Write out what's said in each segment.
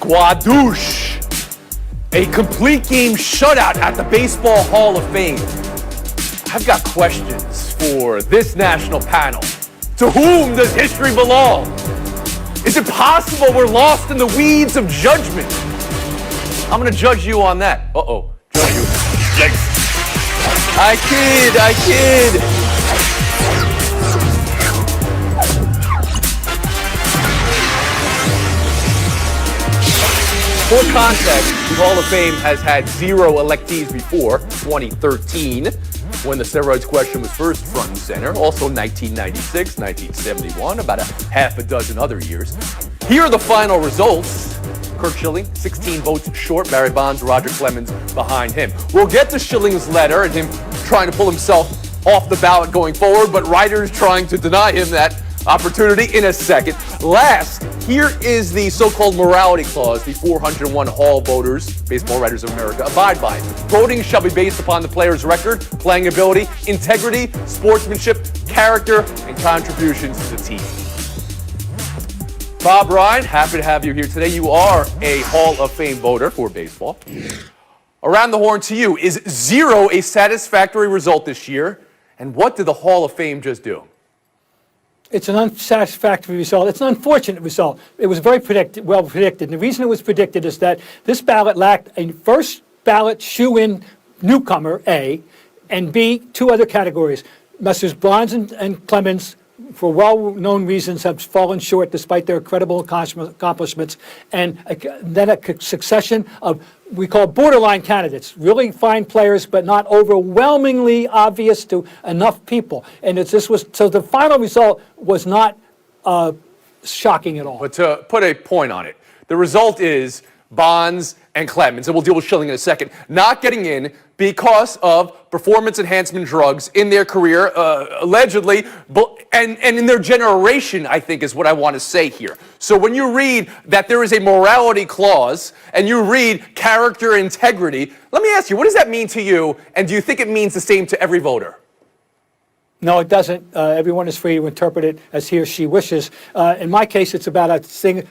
Squadouche. A complete game shutout at the Baseball Hall of Fame. I've got questions for this national panel. To whom does history belong? Is it possible we're lost in the weeds of judgment? I'm gonna judge you on that. Uh-oh, judge you. Yikes. I kid. For context, the Hall of Fame has had 0 electees before 2013, when the steroids question was first front and center. Also 1996, 1971, about a half a dozen other years. Here are the final results. Curt Schilling, 16 votes short. Barry Bonds, Roger Clemens behind him. We'll get to Schilling's letter and him trying to pull himself off the ballot going forward, but writers trying to deny him that opportunity in a second. Last, here is the so-called morality clause the 401 Hall voters, Baseball Writers of America, abide by. Voting shall be based upon the player's record, playing ability, integrity, sportsmanship, character, and contributions to the team. Bob Ryan, happy to have you here today. You are a Hall of Fame voter for baseball. Around the horn to you, is 0 a satisfactory result this year? And what did the Hall of Fame just do? It's an unsatisfactory result. It's an unfortunate result. It was very well predicted. And the reason it was predicted is that this ballot lacked a first ballot shoe-in newcomer, A, and B, 2 other categories. Messrs. Bonds and Clemens, for well-known reasons, have fallen short despite their incredible accomplishments. And then a succession of, we call borderline candidates, really fine players, but not overwhelmingly obvious to enough people. And so the final result was not shocking at all. But to put a point on it, the result is Bonds and Clemens, and we'll deal with Schilling in a second, not getting in because of performance enhancement drugs in their career, allegedly, and in their generation, I think is what I want to say here. So when you read that there is a morality clause and you read character integrity, let me ask you, what does that mean to you? And do you think it means the same to every voter? No, it doesn't. Everyone is free to interpret it as he or she wishes. In my case, it's about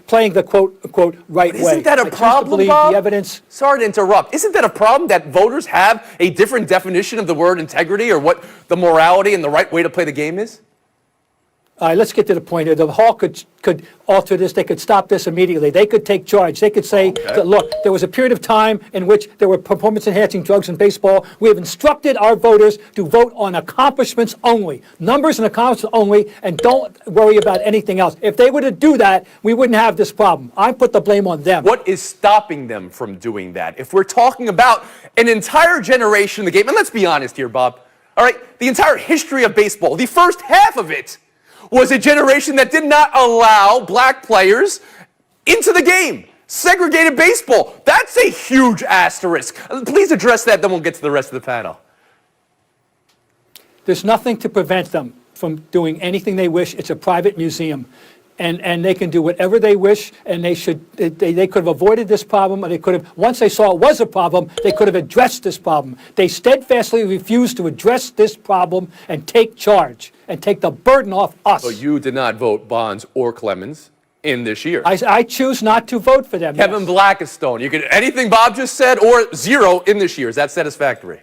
playing the quote right way. Isn't that a problem, Bob? The evidence. Sorry to interrupt. Isn't that a problem that voters have a different definition of the word integrity or what the morality and the right way to play the game is? Let's get to the point here. The Hall could alter this. They could stop this immediately. They could take charge. They could say, that, look, there was a period of time in which there were performance-enhancing drugs in baseball. We have instructed our voters to vote on accomplishments only, numbers and accomplishments only, and don't worry about anything else. If they were to do that, we wouldn't have this problem. I put the blame on them. What is stopping them from doing that? If we're talking about an entire generation of the game, and let's be honest here, Bob, all right, the entire history of baseball, the first half of it, was a generation that did not allow black players into the game. Segregated baseball. That's a huge asterisk. Please address that, then we'll get to the rest of the panel. There's nothing to prevent them from doing anything they wish. It's a private museum. And they can do whatever they wish, and they could have avoided this problem, or they could have, once they saw it was a problem, they could have addressed this problem. They steadfastly refused to address this problem and take charge and take the burden off us. So you did not vote Bonds or Clemens in this year. I choose not to vote for them. Kevin Blackistone, you could anything Bob just said or 0 in this year. Is that satisfactory?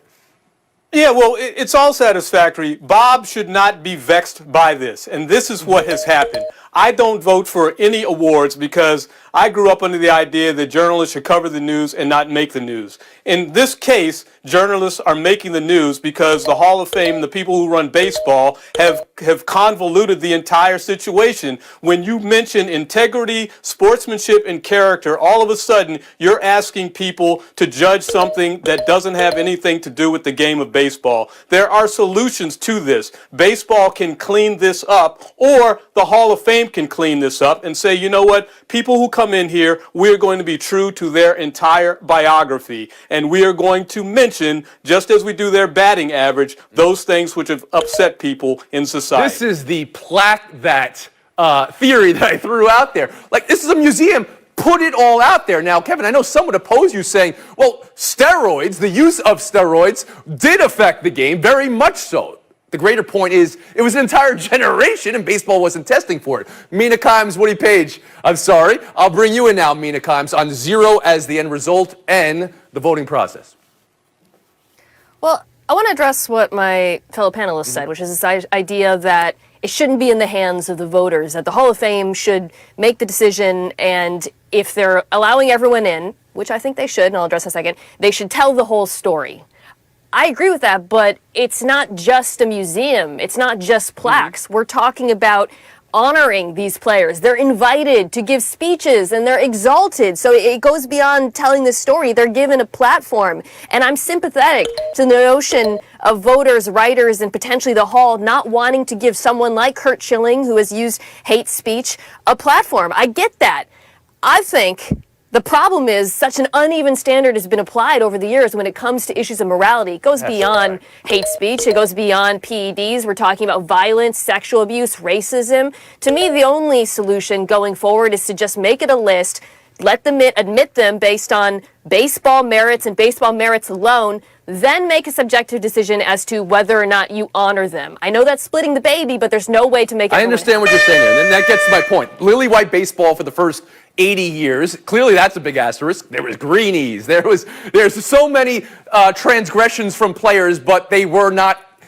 Yeah, well, it's all satisfactory. Bob should not be vexed by this, and this is what has happened. I don't vote for any awards because I grew up under the idea that journalists should cover the news and not make the news. In this case, journalists are making the news because the Hall of Fame, the people who run baseball, have convoluted the entire situation. When you mention integrity, sportsmanship, and character, all of a sudden you're asking people to judge something that doesn't have anything to do with the game of baseball. There are solutions to this. Baseball can clean this up, or the Hall of Fame can clean this up and say, you know what, people who come in here, we're going to be true to their entire biography, and we are going to mention, just as we do their batting average, those things which have upset people in society. This is the plaque that theory that I threw out there. Like, this is a museum. Put it all out there. Now, Kevin, I know some would oppose you saying, well, steroids, the use of steroids did affect the game, very much so. The greater point is it was an entire generation and baseball wasn't testing for it. Mina Kimes, Woody Page, I'm sorry. I'll bring you in now, Mina Kimes, on 0 as the end result and the voting process. Well, I want to address what my fellow panelists said, which is this idea that it shouldn't be in the hands of the voters, that the Hall of Fame should make the decision, and if they're allowing everyone in, which I think they should, and I'll address in a second, they should tell the whole story. I agree with that, but it's not just a museum. It's not just plaques. We're talking about honoring these players. They're invited to give speeches and they're exalted. So it goes beyond telling the story. They're given a platform. And I'm sympathetic to the notion of voters, writers, and potentially the hall not wanting to give someone like Curt Schilling, who has used hate speech, a platform. I get that. I think the problem is such an uneven standard has been applied over the years when it comes to issues of morality. It goes beyond hate speech. It goes beyond PEDs. We're talking about violence, sexual abuse, racism. To me, the only solution going forward is to just make it a list, let them admit them based on baseball merits and baseball merits alone, then make a subjective decision as to whether or not you honor them. I know that's splitting the baby, but there's no way to make it. I understand what you're saying, and that gets to my point. Lily white baseball for the first 80 years. Clearly, that's a big asterisk. There was greenies. There's so many transgressions from players, but they were not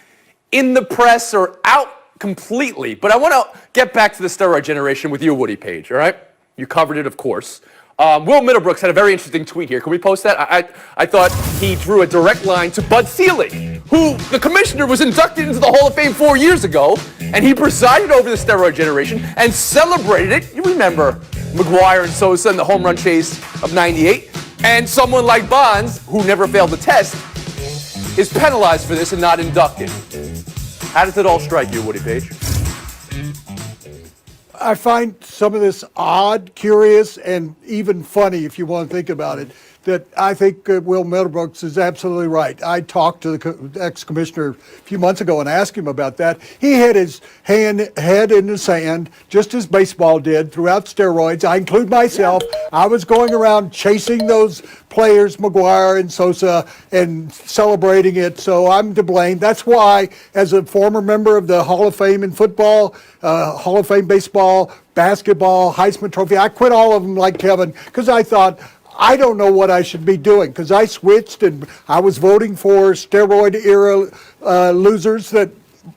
in the press or out completely. But I want to get back to the steroid generation with you, Woody Page, all right? You covered it, of course. Will Middlebrooks had a very interesting tweet here. Can we post that? I thought he drew a direct line to Bud Selig, who the commissioner was inducted into the Hall of Fame 4 years ago, and he presided over the steroid generation and celebrated it. You remember McGuire and Sosa and the home run chase of '98. And someone like Bonds, who never failed the test, is penalized for this and not inducted. How does it all strike you, Woody Page? I find some of this odd, curious, and even funny, if you want to think about it, that I think Will Middlebrooks is absolutely right. I talked to the ex-commissioner a few months ago and asked him about that. He had his head in the sand, just as baseball did, throughout steroids. I include myself. I was going around chasing those players, McGuire and Sosa, and celebrating it, so I'm to blame. That's why, as a former member of the Hall of Fame in football, Hall of Fame baseball, basketball, Heisman Trophy, I quit all of them like Kevin, because I thought, I don't know what I should be doing, because I switched and I was voting for steroid era losers that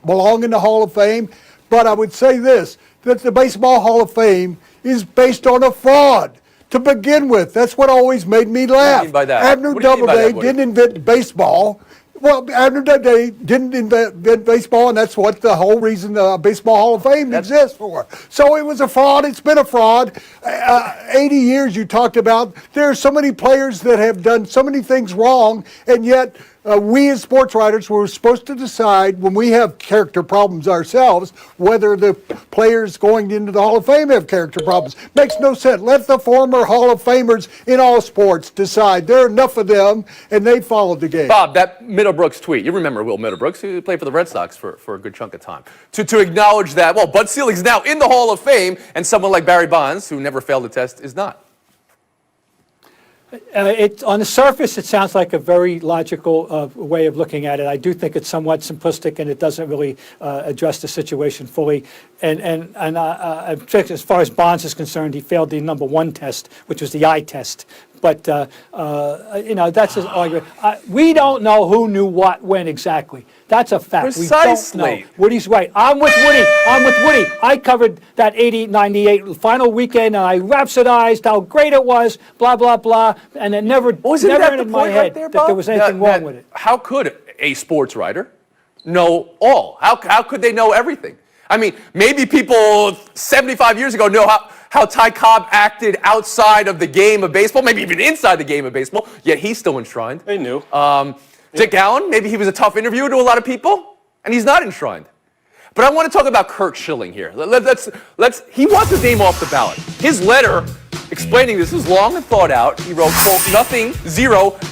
belong in the Hall of Fame. But I would say this, that the Baseball Hall of Fame is based on a fraud to begin with. That's what always made me laugh. What do you mean by that? Abner Doubleday didn't invent baseball. Well, Abner Doubleday didn't invent baseball, and that's what the whole reason the Baseball Hall of Fame exists for. So it was a fraud. It's been a fraud. 80 years you talked about. There are so many players that have done so many things wrong, and yet we as sports writers were supposed to decide when we have character problems ourselves whether the players going into the Hall of Fame have character problems. Makes no sense. Let the former Hall of Famers in all sports decide. There are enough of them, and they followed the game. Bob, that Middlebrooks tweet, you remember Will Middlebrooks, who played for the Red Sox for a good chunk of time, to acknowledge that, well, Bud Selig's now in the Hall of Fame, and someone like Barry Bonds, who never failed a test, is not. On the surface, it sounds like a very logical way of looking at it. I do think it's somewhat simplistic, and it doesn't really address the situation fully. And as far as Bonds is concerned, he failed the #1 test, which was the eye test. But that's his argument. We don't know who knew what when exactly. That's a fact. Precisely. We don't know. Woody's right. I'm with Woody. I covered that 98 final weekend, and I rhapsodized how great it was, blah, blah, blah. And it never entered my head that there was anything wrong with it. How could a sports writer know all? How could they know everything? I mean, maybe people 75 years ago know how Ty Cobb acted outside of the game of baseball, maybe even inside the game of baseball, yet he's still enshrined. They knew. Dick Allen, maybe he was a tough interviewer to a lot of people, and he's not enshrined. But I want to talk about Curt Schilling here. He wants his name off the ballot. His letter explaining this was long and thought out. He wrote, quote,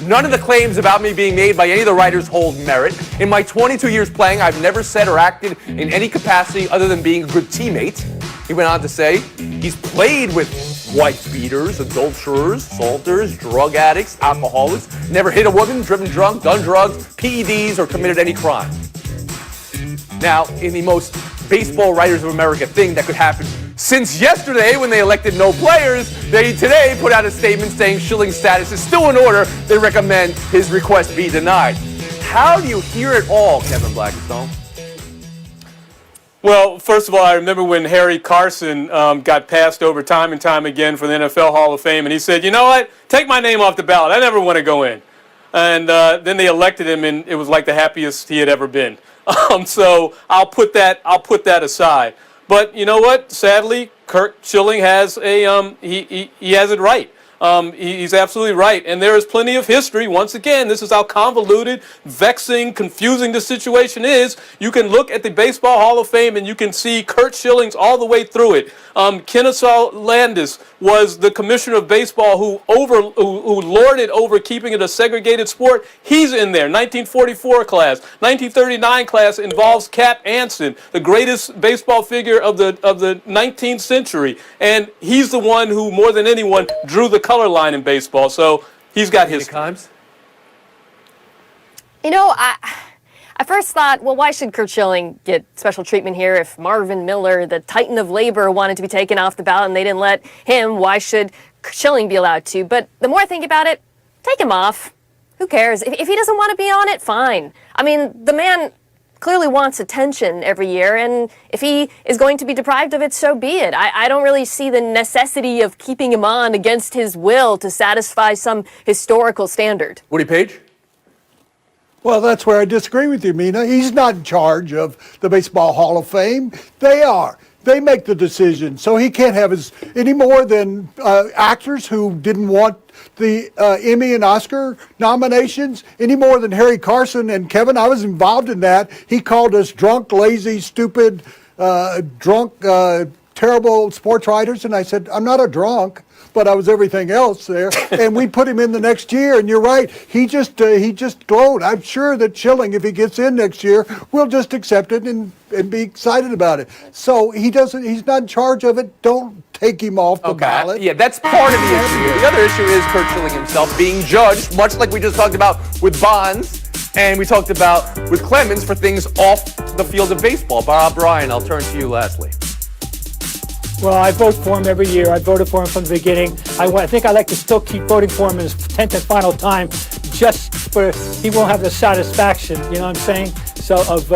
none of the claims about me being made by any of the writers hold merit. In my 22 years playing, I've never said or acted in any capacity other than being a good teammate. He went on to say, he's played with wife beaters, adulterers, assaulters, drug addicts, alcoholics, never hit a woman, driven drunk, done drugs, PEDs, or committed any crime. Now, in the most baseball writers of America thing that could happen since yesterday when they elected no players, they today put out a statement saying Schilling's status is still in order. They recommend his request be denied. How do you hear it all, Kevin Blackstone? Well, first of all, I remember when Harry Carson got passed over time and time again for the NFL Hall of Fame, and he said, you know what, take my name off the ballot. I never want to go in. And then they elected him, and it was like the happiest he had ever been. So I'll put that aside. But you know what? Sadly, Curt Schilling has he has it right. He's absolutely right. And there is plenty of history. Once again, this is how convoluted, vexing, confusing the situation is. You can look at the Baseball Hall of Fame and you can see Curt Schilling's all the way through it. Kennesaw Landis was the commissioner of baseball who lorded over keeping it a segregated sport. He's in there. 1944 class. 1939 class involves Cap Anson, the greatest baseball figure of the 19th century. And he's the one who, more than anyone, drew the color line in baseball. So he's got his times. You know, I first thought, well, why should Curt Schilling get special treatment here? If Marvin Miller, the titan of labor, wanted to be taken off the ballot and they didn't let him, why should Schilling be allowed to? But the more I think about it, take him off. Who cares? If he doesn't want to be on it, fine. I mean, the man clearly wants attention every year, and if he is going to be deprived of it, so be it. I don't really see the necessity of keeping him on against his will to satisfy some historical standard. Woody Page? Well, that's where I disagree with you, Mina. He's not in charge of the Baseball Hall of Fame. They are. They make the decision. So he can't have any more than actors who didn't want the Emmy and Oscar nominations, any more than Harry Carson. And Kevin, I was involved in that. He called us drunk, lazy, stupid, terrible sports writers. And I said, I'm not a drunk, but I was everything else there. And we put him in the next year. And you're right. He just glowed. I'm sure that Schilling, if he gets in next year, will just accept it and be excited about it. So he's not in charge of it. Don't take him off the ballot. Yeah, that's part of the issue. The other issue is Curt Schilling himself being judged, much like we just talked about with Bonds and we talked about with Clemens for things off the field of baseball. Bob Ryan, I'll turn to you lastly. Well, I vote for him every year. I voted for him from the beginning. I think I'd like to still keep voting for him in his 10th and final time, just for he won't have the satisfaction, you know what I'm saying? So of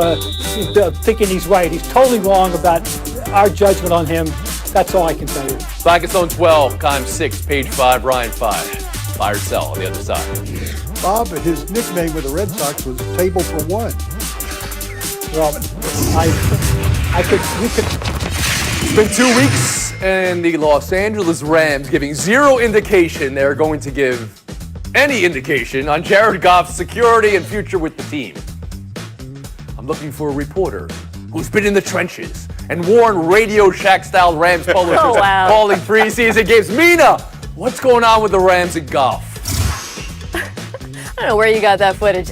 thinking he's right. He's totally wrong about our judgment on him. That's all I can tell you. Blackstone 12, Time 6, page 5, Ryan 5. Buy or sell on the other side. Bob, his nickname with the Red Sox was Table for One. Well, we could. It's been 2 weeks, and the Los Angeles Rams giving zero indication they're going to give any indication on Jared Goff's security and future with the team. I'm looking for a reporter who's been in the trenches and worn Radio Shack-style Rams polos calling preseason games. Mina, what's going on with the Rams and Goff? I don't know where you got that footage.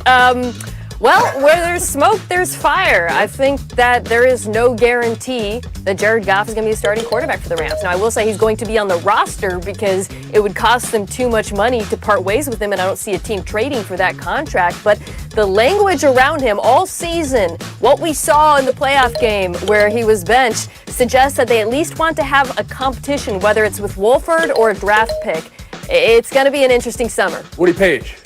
Well, where there's smoke, there's fire. I think that there is no guarantee that Jared Goff is going to be the starting quarterback for the Rams. Now, I will say he's going to be on the roster because it would cost them too much money to part ways with him, and I don't see a team trading for that contract. But the language around him all season, what we saw in the playoff game where he was benched, suggests that they at least want to have a competition, whether it's with Wolford or a draft pick. It's going to be an interesting summer. Woody Page.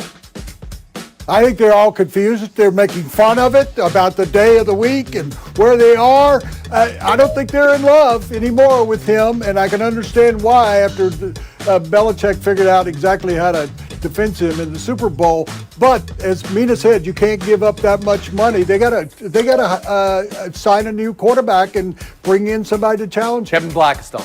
I think they're all confused. They're making fun of it about the day of the week and where they are. I don't think they're in love anymore with him, and I can understand why after Belichick figured out exactly how to defend him in the Super Bowl. But as Mina said, you can't give up that much money. They gotta sign a new quarterback and bring in somebody to challenge Kevin Blackstone.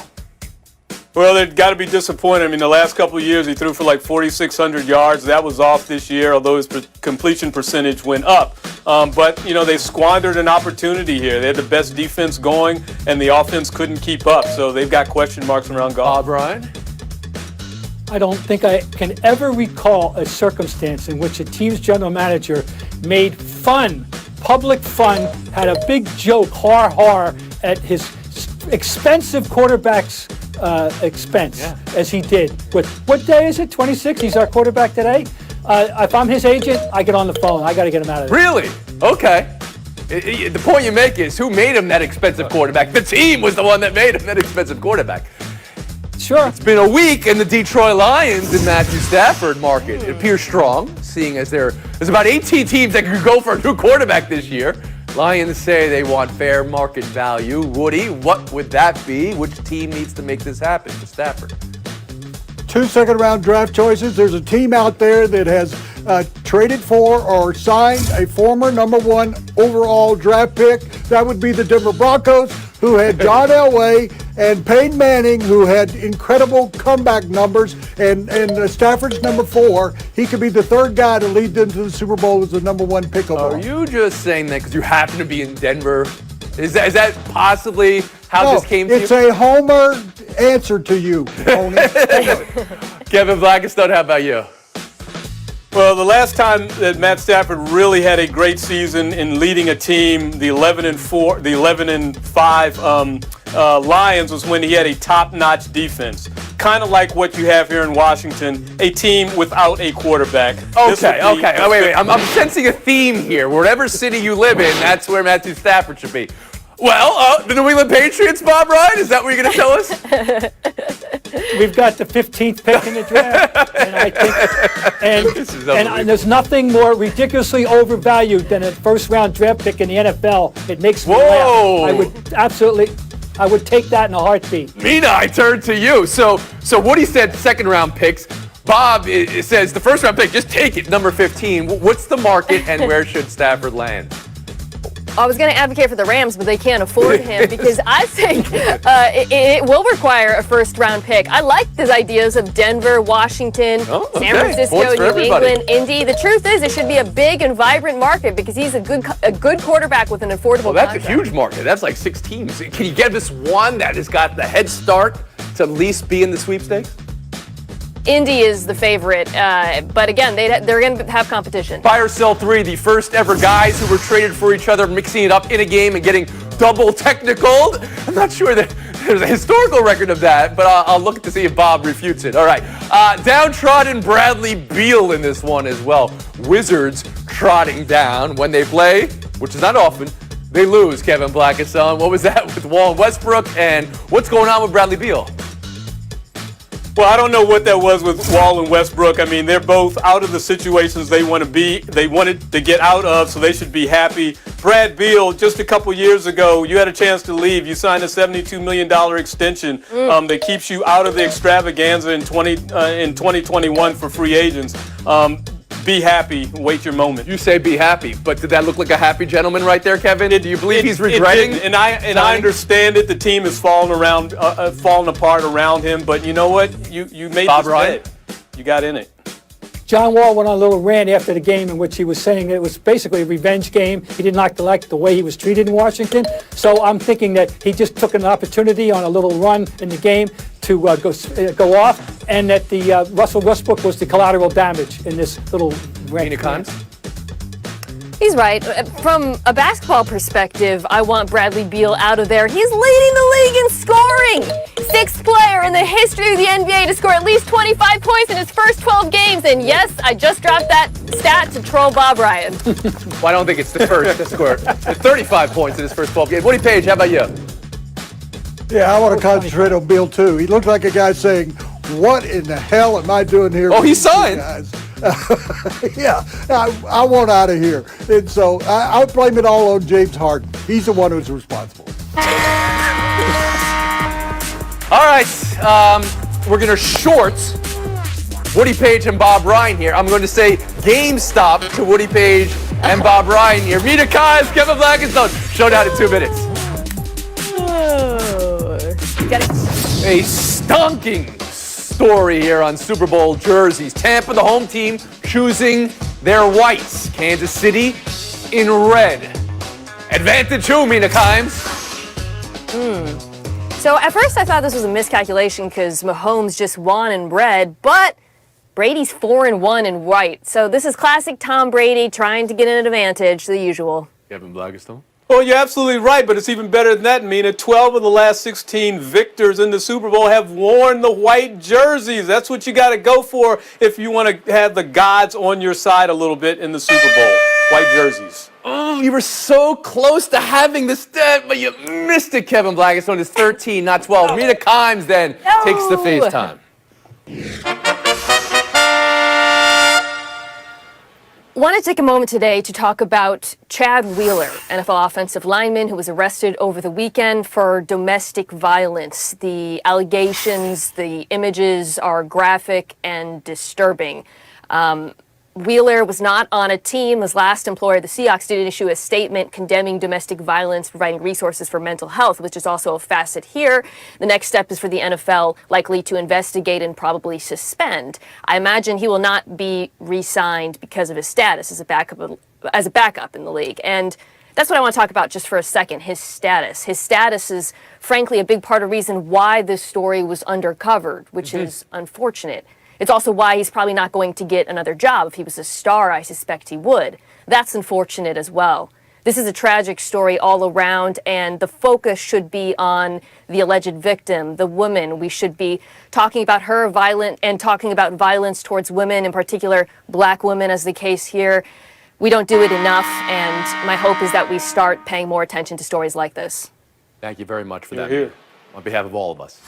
Well, they've got to be disappointed. I mean, the last couple of years, he threw for like 4,600 yards. That was off this year, although his completion percentage went up. But, you know, they squandered an opportunity here. They had the best defense going, and the offense couldn't keep up. So they've got question marks around Goff. Brian? I don't think I can ever recall a circumstance in which a team's general manager made fun, public fun, had a big joke, har, at his expensive quarterback's expense, as he did. What day is it? 26? He's our quarterback today. If I'm his agent, I get on the phone. I got to get him out of there. Really? Okay. The point you make is, who made him that expensive quarterback? The team was the one that made him that expensive quarterback. Sure. It's been a week, and the Detroit Lions in Matthew Stafford market, it appears strong, seeing as there's about 18 teams that could go for a new quarterback this year. Lions say they want fair market value. Woody, what would that be? Which team needs to make this happen for Stafford? 2 second-round draft choices. There's a team out there that has traded for or signed a former #1 overall draft pick. That would be the Denver Broncos, who had John Elway and Peyton Manning, who had incredible comeback numbers. And Stafford's #4. He could be the third guy to lead them to the Super Bowl as the #1 pick overall. Are you just saying that because you happen to be in Denver? Is that possibly how this came to It's you? a homer answer to you, Tony. Kevin Blackistone, how about you? Well, the last time that Matt Stafford really had a great season in leading a team, the 11-5 Lions, was when he had a top-notch defense. Kind of like what you have here in Washington, a team without a quarterback. Okay. Oh, wait. I'm sensing a theme here. Whatever city you live in, that's where Matthew Stafford should be. Well, the New England Patriots, Bob Ryan, is that what you're going to tell us? We've got the 15th pick in the draft, and I think, and there's nothing more ridiculously overvalued than a first-round draft pick in the NFL. It makes me Whoa. laugh. I would take that in a heartbeat. Mina, I turn to you. So Woody said second-round picks. Bob it says the first-round pick, just take it, number 15. What's the market, and where should Stafford land? I was going to advocate for the Rams, but they can't afford him because I think it will require a first-round pick. I like these ideas of Denver, Washington, San Francisco, New England, Indy. The truth is, it should be a big and vibrant market because he's a good quarterback with an affordable Well, that's contract. a huge market. That's like 6 teams. Can you give us one that has got the head start to at least be in the sweepstakes? Indy is the favorite, but again, they're going to have competition. Buy or sell 3, the first ever guys who were traded for each other, mixing it up in a game and getting double technical. I'm not sure that there's a historical record of that, but I'll look to see if Bob refutes it. All right. Downtrodden Bradley Beal in this one as well. Wizards trotting down when they play, which is not often. They lose, Kevin Blackistone. What was that with Wall and Westbrook, and what's going on with Bradley Beal? Well, I don't know what that was with Wall and Westbrook. I mean, they're both out of the situations they wanted to get out of, so they should be happy. Brad Beal, just a couple years ago, you had a chance to leave. You signed a $72 million extension that keeps you out of the extravaganza in 2021 for free agents. Be happy, wait your moment. You say be happy, but did that look like a happy gentleman right there, Kevin? Do you believe he's regretting? And I understand it. The team is falling apart around him. But you know what? You made Bob this Ryan? bet. You got in it. John Wall went on a little rant after the game in which he was saying that it was basically a revenge game. He didn't like the way he was treated in Washington. So I'm thinking that he just took an opportunity on a little run in the game to go off, and that the Russell Westbrook was the collateral damage in this little rant. Mina Kimes? He's right. From a basketball perspective, I want Bradley Beal out of there. He's leading the league in scoring. 6th player in the history of the NBA to score at least 25 points in his first 12 games. And yes, I just dropped that stat to troll Bob Ryan. Well, I don't think it's the first to score 35 points in his first 12 games. Woody Page, how about you? Yeah, I want to concentrate on Bill, too. He looked like a guy saying, what in the hell am I doing here? Oh, with he these signed. Guys? Yeah, I want out of here. And so I'll blame it all on James Harden. He's the one who's responsible. All right, we're going to short Woody Page and Bob Ryan here. I'm going to say GameStop to Woody Page and Bob Ryan here. Mina Kimes, Kevin Blackistone. Showdown in 2 minutes. A stonking story here on Super Bowl jerseys. Tampa, the home team, choosing their whites. Kansas City in red. Advantage who, Mina Kimes? So at first I thought this was a miscalculation because Mahomes just won in red, but Brady's 4-1 in white. So this is classic Tom Brady trying to get an advantage, the usual. Kevin Blackistone. Well, you're absolutely right, but it's even better than that, Mina. 12 of the last 16 victors in the Super Bowl have worn the white jerseys. That's what you got to go for if you want to have the gods on your side a little bit in the Super Bowl. white jerseys. Oh, you were so close to having the stat, but you missed it, Kevin Blackstone. It's 13, not 12. Rita Kimes then takes the FaceTime. Want to take a moment today to talk about Chad Wheeler, NFL offensive lineman who was arrested over the weekend for domestic violence. The allegations, the images are graphic and disturbing. Wheeler was not on a team. His last employer, the Seahawks, did issue a statement condemning domestic violence, providing resources for mental health, which is also a facet here. The next step is for the NFL likely to investigate and probably suspend. I imagine he will not be re-signed because of his status as a backup in the league. And that's what I want to talk about just for a second, his status. His status is, frankly, a big part of the reason why this story was undercovered, which is unfortunate. It's also why he's probably not going to get another job. If he was a star, I suspect he would. That's unfortunate as well. This is a tragic story all around, and the focus should be on the alleged victim, the woman. We should be talking about her talking about violence towards women, in particular black women, as the case here. We don't do it enough, and my hope is that we start paying more attention to stories like this. Thank you very much for that. Here. On behalf of all of us.